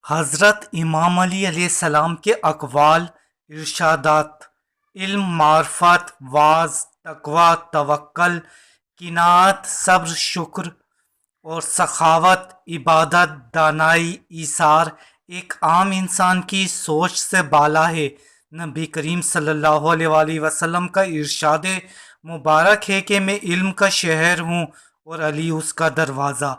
حضرت امام علی علیہ السلام کے اقوال، ارشادات: علم، معرفت، واعظ، تقویٰ، توکل، قناعت، صبر، شکر اور سخاوت، عبادت، دانائی، ایثار ایک عام انسان کی سوچ سے بالا ہے۔ نبی کریم صلی اللہ علیہ وآلہ وسلم کا ارشاد مبارک ہے کہ میں علم کا شہر ہوں اور علی اس کا دروازہ۔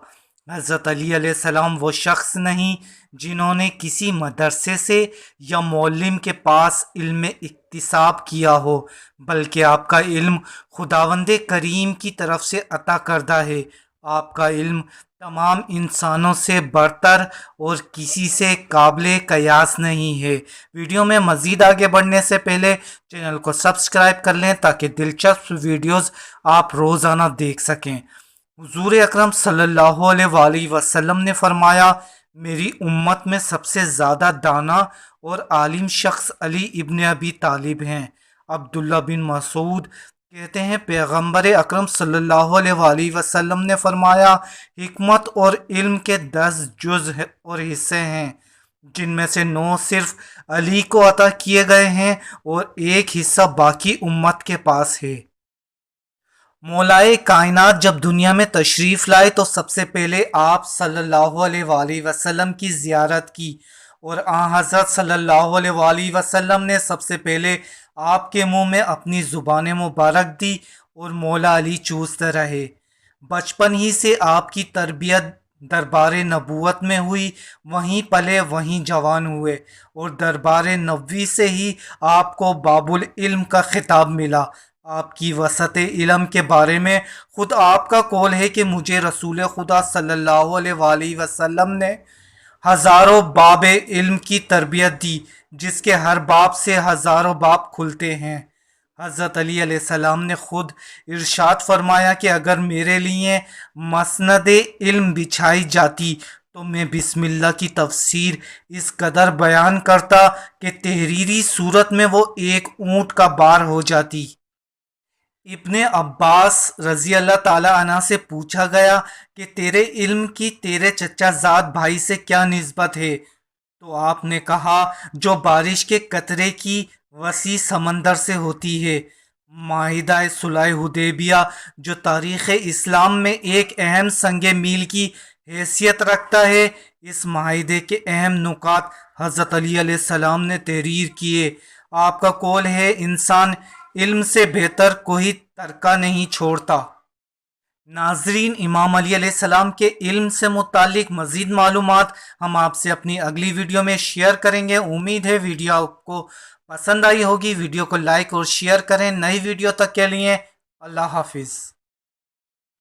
حضرت علی علیہ السلام وہ شخص نہیں جنہوں نے کسی مدرسے سے یا معلم کے پاس علم اکتساب کیا ہو، بلکہ آپ کا علم خداوند کریم کی طرف سے عطا کردہ ہے۔ آپ کا علم تمام انسانوں سے برتر اور کسی سے قابل قیاس نہیں ہے۔ ویڈیو میں مزید آگے بڑھنے سے پہلے چینل کو سبسکرائب کر لیں تاکہ دلچسپ ویڈیوز آپ روزانہ دیکھ سکیں۔ حضور اکرم صلی اللہ علیہ وآلہ وسلم نے فرمایا، میری امت میں سب سے زیادہ دانا اور عالم شخص علی ابن ابی طالب ہیں۔ عبداللہ بن مسعود کہتے ہیں، پیغمبر اکرم صلی اللہ علیہ وآلہ وسلم نے فرمایا، حکمت اور علم کے 10 جز اور حصے ہیں، جن میں سے 9 صرف علی کو عطا کیے گئے ہیں اور ایک حصہ باقی امت کے پاس ہے۔ مولائے کائنات جب دنیا میں تشریف لائے تو سب سے پہلے آپ صلی اللہ علیہ وآلہ وسلم کی زیارت کی، اور حضرت صلی اللہ علیہ وآلہ وسلم نے سب سے پہلے آپ کے منہ میں اپنی زبان مبارک دی اور مولا علی چوستے رہے۔ بچپن ہی سے آپ کی تربیت دربار نبوت میں ہوئی، وہیں پلے وہیں جوان ہوئے، اور دربار نبوی سے ہی آپ کو باب العلم کا خطاب ملا۔ آپ کی وسعت علم کے بارے میں خود آپ کا قول ہے کہ مجھے رسول خدا صلی اللہ علیہ وآلہ وسلم نے ہزاروں باب علم کی تربیت دی، جس کے ہر باب سے ہزاروں باب کھلتے ہیں۔ حضرت علی علیہ السلام نے خود ارشاد فرمایا کہ اگر میرے لیے مسند علم بچھائی جاتی تو میں بسم اللہ کی تفسیر اس قدر بیان کرتا کہ تحریری صورت میں وہ ایک اونٹ کا بار ہو جاتی۔ ابن عباس رضی اللہ تعالی عنہ سے پوچھا گیا کہ تیرے علم کی تیرے چچا زاد بھائی سے کیا نسبت ہے؟ تو آپ نے کہا، جو بارش کے قطرے کی وسیع سمندر سے ہوتی ہے۔ معاہدہ صلح حدیبیہ جو تاریخ اسلام میں ایک اہم سنگ میل کی حیثیت رکھتا ہے، اس معاہدے کے اہم نکات حضرت علی علیہ السلام نے تحریر کیے۔ آپ کا قول ہے، انسان علم سے بہتر کوئی ترکہ نہیں چھوڑتا۔ ناظرین، امام علی علیہ السلام کے علم سے متعلق مزید معلومات ہم آپ سے اپنی اگلی ویڈیو میں شیئر کریں گے۔ امید ہے ویڈیو آپ کو پسند آئی ہوگی۔ ویڈیو کو لائک اور شیئر کریں۔ نئی ویڈیو تک کے لیے اللہ حافظ۔